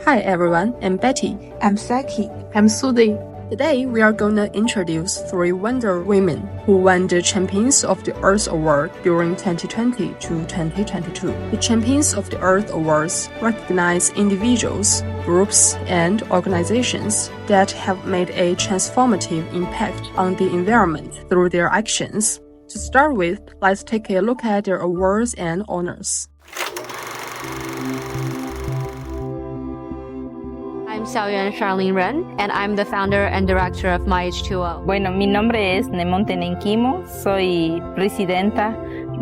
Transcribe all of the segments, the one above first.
Hi everyone, I'm Betty. I'm Saki. I'm Sudi. Today we are going to introduce 3 Wonder Women who won the Champions of the Earth Award during 2020 to 2022. The Champions of the Earth Awards recognize individuals, groups, and organizations that have made a transformative impact on the environment through their actions. To start with, let's take a look at their awards and honors. I'm Xiaoyuan Charlene Ren, and I'm the founder and director of MyH2O. Bueno, mi nombre es Nemonte Nenquimo, soy presidenta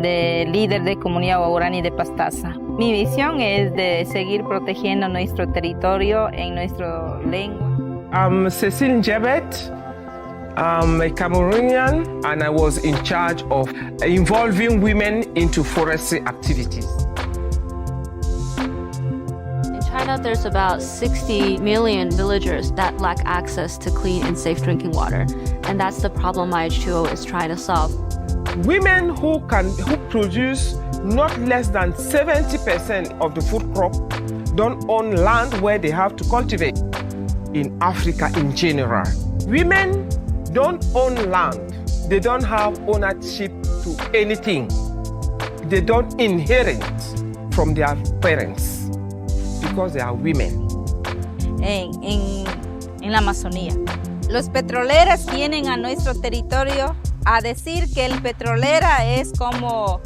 de líder de comunidad Waurani de Pastaza. Mi visión es de seguir protegiendo nuestro territorio en nuestra lengua. I'm Cecile Njebet. I'm a Cameroonian, and I was in charge of involving women into forestry activities. In China, there's about 60 million villagers that lack access to clean and safe drinking water, and that's the problem MyH2O is trying to solve. Women who produce not less than 70% of the food crop don't own land where they have to cultivate. In Africa in general, women don't own land. They don't have ownership to anything. They don't inherit from their parents because they are women. En la Amazonía. Los petroleros vienen a nuestro territorio a decir que el petrolera es como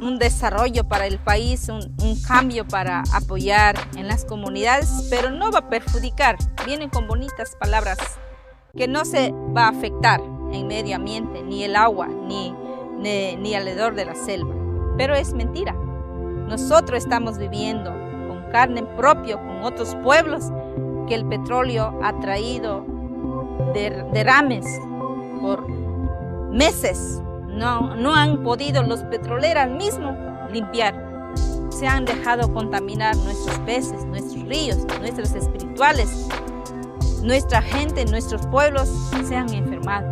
un desarrollo para el país, un cambio para apoyar en las comunidades, pero no va a perjudicar. Vienen con bonitas palabras que no se va a afectar en medio ambiente, ni el agua, ni alrededor de la selva. Pero es mentira. Nosotros estamos viviendo con carne propia, con otros pueblos, que el petróleo ha traído derrames por meses. No han podido los petroleros mismos limpiar. Se han dejado contaminar nuestros peces, nuestros ríos, nuestros espirituales. Nuestra gente, nuestros pueblos se han enfermado.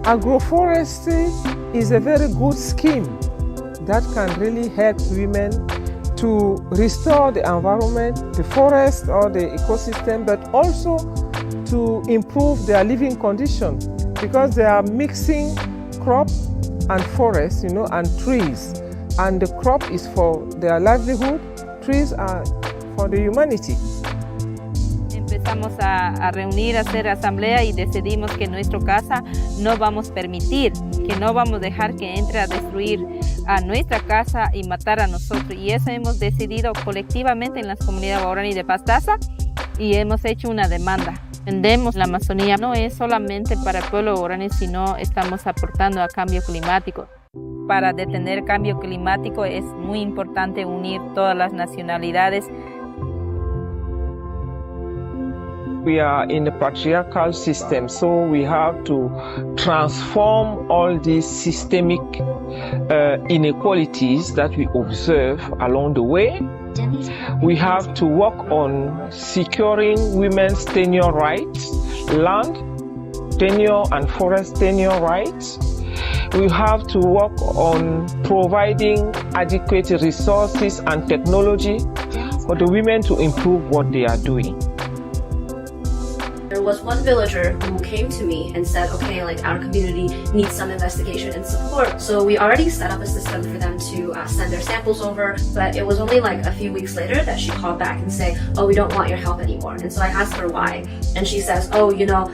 Agroforestry is a very good scheme that can really help women to restore the environment, the forest or the ecosystem, but also to improve their living condition because they are mixing crop and forest, and trees. And the crop is for their livelihood, trees are for the humanity. Empezamos a reunir, a hacer asamblea y decidimos que en nuestra casa no vamos a permitir, que no vamos a dejar que entre a destruir a nuestra casa y matar a nosotros. Y eso hemos decidido colectivamente en las comunidades Waurani de Pastaza y hemos hecho una demanda. Entendemos la Amazonía no es solamente para el pueblo Waurani, sino estamos aportando a cambio climático. Para detener el cambio climático es muy importante unir todas las nacionalidades. We are in a patriarchal system, so we have to transform all these systemic inequalities that we observe along the way. We have to work on securing women's tenure rights, land tenure and forest tenure rights. We have to work on providing adequate resources and technology for the women to improve what they are doing. There was one villager who came to me and said, okay, our community needs some investigation and support. So we already set up a system for them to send their samples over, but it was only a few weeks later that she called back and say, oh, we don't want your help anymore. And so I asked her why. And she says, oh,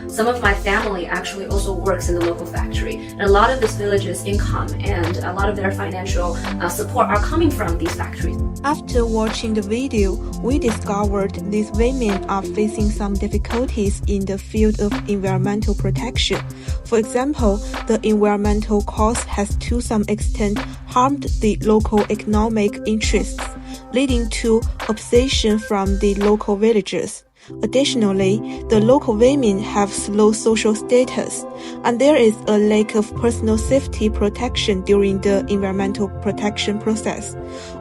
some of my family actually also works in the local factory. And a lot of this village's income and a lot of their financial support are coming from these factories. After watching the video, we discovered these women are facing some difficulties in the field of environmental protection. For example, the environmental cost has to some extent harmed the local economic interests, leading to opposition from the local villagers. Additionally, the local women have low social status, and there is a lack of personal safety protection during the environmental protection process.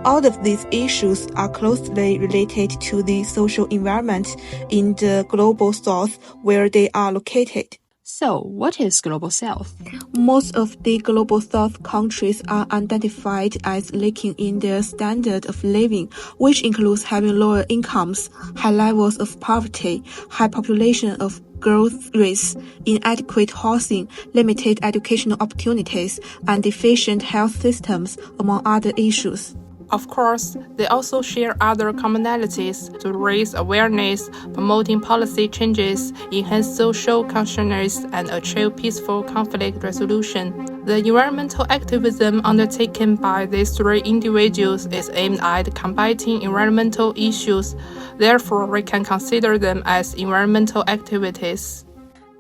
All of these issues are closely related to the social environment in the global south where they are located. So, what is Global South? Most of the Global South countries are identified as lacking in their standard of living, which includes having lower incomes, high levels of poverty, high population of growth rates, inadequate housing, limited educational opportunities, and deficient health systems, among other issues. Of course, they also share other commonalities to raise awareness, promoting policy changes, enhance social consciousness, and achieve peaceful conflict resolution. The environmental activism undertaken by these three individuals is aimed at combating environmental issues. Therefore, we can consider them as environmental activities.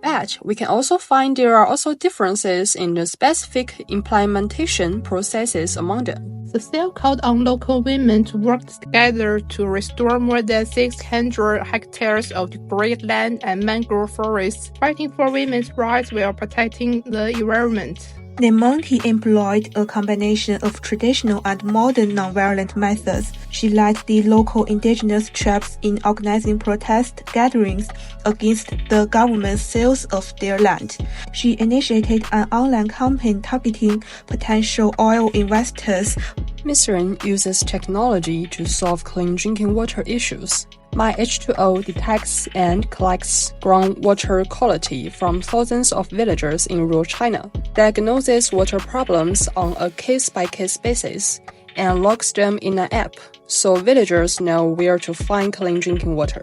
But we can also find there are also differences in the specific implementation processes among them. Cecile called on local women to work together to restore more than 600 hectares of the great land and mangrove forests, fighting for women's rights while protecting the environment. Nemonte employed a combination of traditional and modern nonviolent methods. She led the local indigenous tribes in organizing protest gatherings against the government's sales of their land. She initiated an online campaign targeting potential oil investors. Ms. Ren uses technology to solve clean drinking water issues. MyH2O detects and collects groundwater quality from thousands of villagers in rural China, diagnoses water problems on a case-by-case basis, and logs them in an app so villagers know where to find clean drinking water.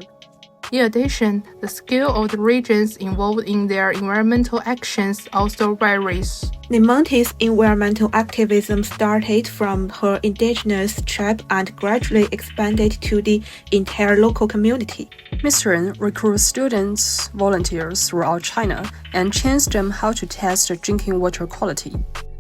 In addition, the scale of the regions involved in their environmental actions also varies. Nemonte's environmental activism started from her indigenous tribe and gradually expanded to the entire local community. Ms. Ren recruits students, volunteers throughout China, and trains them how to test the drinking water quality.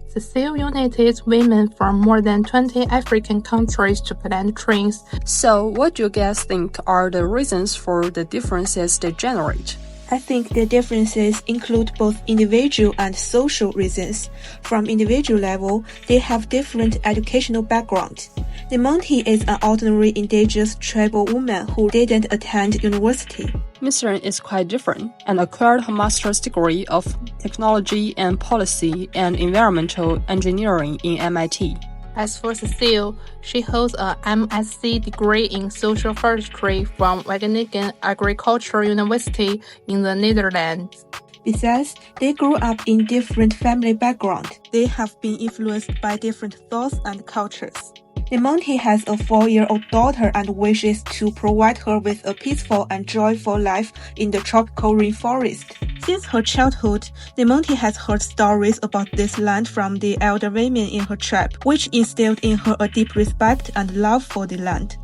Cecile united women from more than 20 African countries to plant trees. So, what do you guys think are the reasons for the differences they generate? I think the differences include both individual and social reasons. From individual level, they have different educational backgrounds. Nemonte is an ordinary indigenous tribal woman who didn't attend university. Ms. Ren is quite different and acquired her master's degree of technology and policy and environmental engineering in MIT. As for Cecile, she holds a MSc degree in social forestry from Wageningen Agricultural University in the Netherlands. Besides, they grew up in different family backgrounds. They have been influenced by different thoughts and cultures. Nemonte has a 4-year-old daughter and wishes to provide her with a peaceful and joyful life in the tropical rainforest. Since her childhood, Nemonte has heard stories about this land from the elder women in her tribe, which instilled in her a deep respect and love for the land.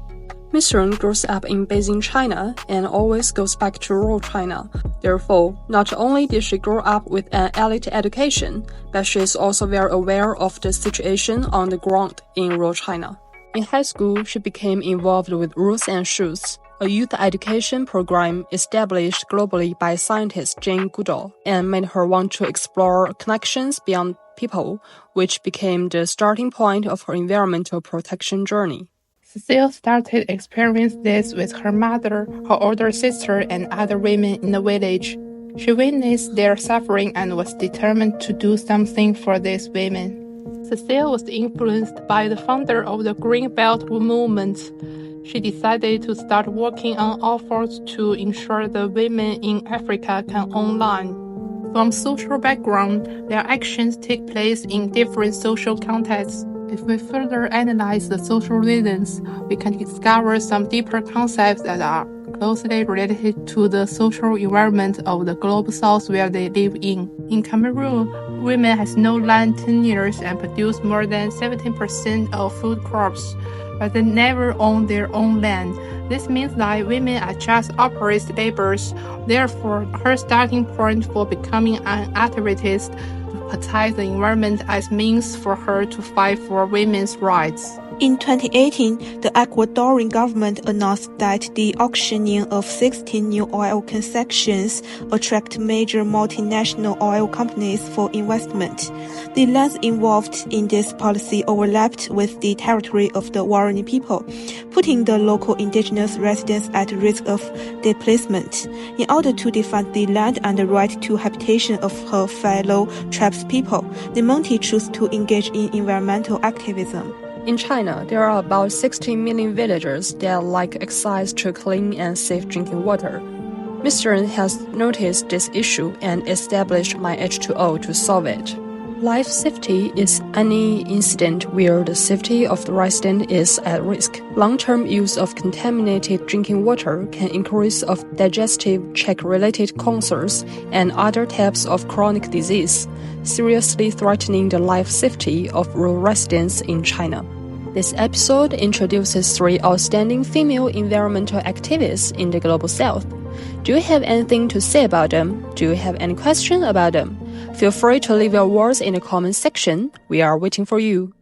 Ms. Ren grows up in Beijing, China, and always goes back to rural China. Therefore, not only did she grow up with an elite education, but she is also very aware of the situation on the ground in rural China. In high school, she became involved with Roots and Shoots, a youth education program established globally by scientist Jane Goodall, and made her want to explore connections beyond people, which became the starting point of her environmental protection journey. Cecile started experiencing this with her mother, her older sister, and other women in the village. She witnessed their suffering and was determined to do something for these women. Cecile was influenced by the founder of the Green Belt movement. She decided to start working on efforts to ensure the women in Africa can own land. From social background, their actions take place in different social contexts. If we further analyze the social reasons, we can discover some deeper concepts that are closely related to the social environment of the Global South where they live in. In Cameroon, women have no land tenure and produce more than 17% of food crops, but they never own their own land. This means that women are just oppressed laborers. Therefore, her starting point for becoming an activist to protect the environment as means for her to fight for women's rights. In 2018, the Ecuadorian government announced that the auctioning of 16 new oil concessions attract major multinational oil companies for investment. The lands involved in this policy overlapped with the territory of the Guarani people, putting the local indigenous residents at risk of displacement. In order to defend the land and the right to habitation of her fellow tribes people, the Monty chose to engage in environmental activism. In China, there are about 60 million villagers that lack access to clean and safe drinking water. Mr. Ren has noticed this issue and established MyH2O to solve it. Life safety is any incident where the safety of the resident is at risk. Long-term use of contaminated drinking water can increase of digestive tract-related cancers and other types of chronic disease, seriously threatening the life safety of rural residents in China. This episode introduces 3 outstanding female environmental activists in the Global South. Do you have anything to say about them? Do you have any questions about them? Feel free to leave your words in the comment section. We are waiting for you.